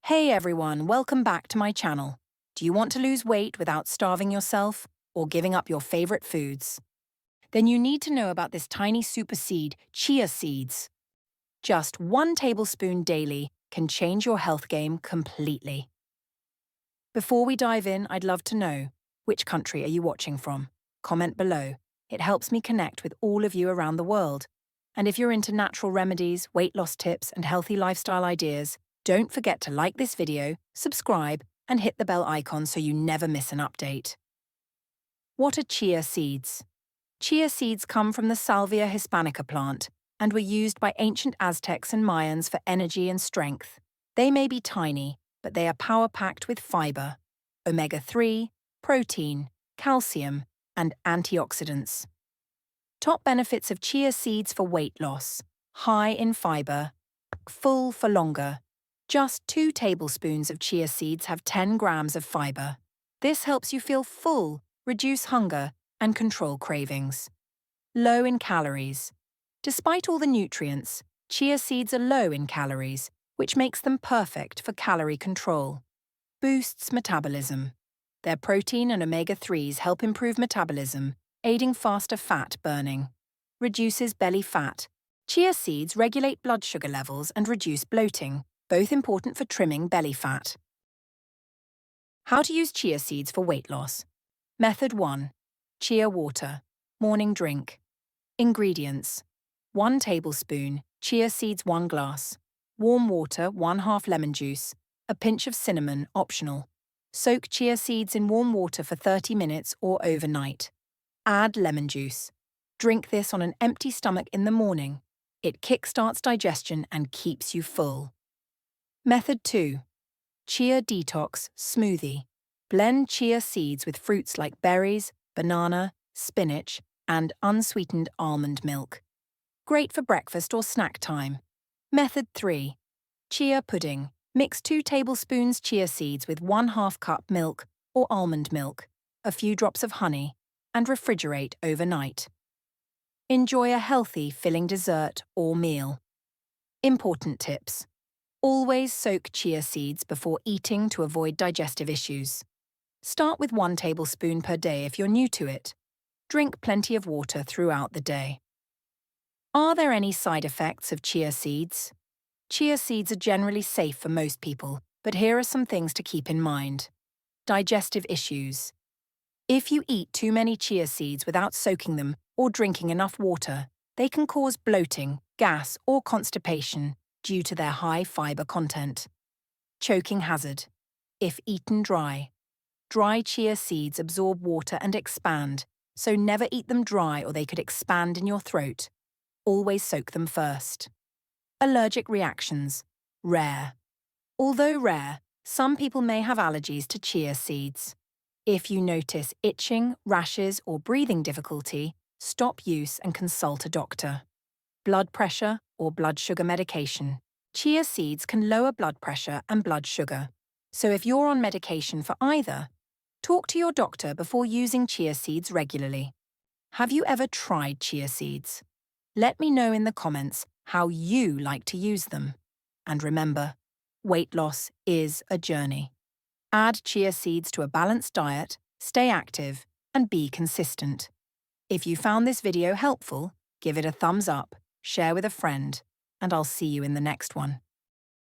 Hey everyone, welcome back to my channel. Do you want to lose weight without starving yourself or giving up your favorite foods? Then you need to know about this tiny super seed, chia seeds. Just 1 tablespoon daily can change your health game completely. Before we dive in, I'd love to know, which country are you watching from? Comment below. It helps me connect with all of you around the world. And if you're into natural remedies, weight loss tips, and healthy lifestyle ideas, don't forget to like this video, subscribe, and hit the bell icon so you never miss an update. What are chia seeds? Chia seeds come from the Salvia hispanica plant and were used by ancient Aztecs and Mayans for energy and strength. They may be tiny, but they are power-packed with fiber, omega-3, protein, calcium, and antioxidants. Top benefits of chia seeds for weight loss: high in fiber, full for longer. Just 2 tablespoons of chia seeds have 10 grams of fiber. This helps you feel full, reduce hunger, and control cravings. Low in calories. Despite all the nutrients, chia seeds are low in calories, which makes them perfect for calorie control. Boosts metabolism. Their protein and omega-3s help improve metabolism, aiding faster fat burning. Reduces belly fat. Chia seeds regulate blood sugar levels and reduce bloating, both important for trimming belly fat. How to use chia seeds for weight loss. Method 1. Chia water. Morning drink. Ingredients: 1 tablespoon, chia seeds 1 glass, warm water 1/2 lemon juice, a pinch of cinnamon optional. Soak chia seeds in warm water for 30 minutes or overnight. Add lemon juice. Drink this on an empty stomach in the morning. It kickstarts digestion and keeps you full. Method 2. Chia detox smoothie. Blend chia seeds with fruits like berries, banana, spinach, and unsweetened almond milk. Great for breakfast or snack time. Method 3. Chia pudding. Mix 2 tablespoons chia seeds with 1/2 cup milk or almond milk, a few drops of honey, and refrigerate overnight. Enjoy a healthy, filling dessert or meal. Important tips. Always soak chia seeds before eating to avoid digestive issues. Start with 1 tablespoon per day if you're new to it. Drink plenty of water throughout the day. Are there any side effects of chia seeds? Chia seeds are generally safe for most people, but here are some things to keep in mind. Digestive issues. If you eat too many chia seeds without soaking them or drinking enough water, they can cause bloating, gas, or constipation due to their high fiber content. Choking hazard. If eaten dry. Dry chia seeds absorb water and expand, so never eat them dry or they could expand in your throat. Always soak them first. Allergic reactions. Rare. Although rare, some people may have allergies to chia seeds. If you notice itching, rashes, or breathing difficulty, stop use and consult a doctor. Blood pressure or blood sugar medication. Chia seeds can lower blood pressure and blood sugar. So if you're on medication for either, talk to your doctor before using chia seeds regularly. Have you ever tried chia seeds? Let me know in the comments how you like to use them. And remember, weight loss is a journey. Add chia seeds to a balanced diet, stay active, and be consistent. If you found this video helpful, give it a thumbs up, share with a friend, and I'll see you in the next one.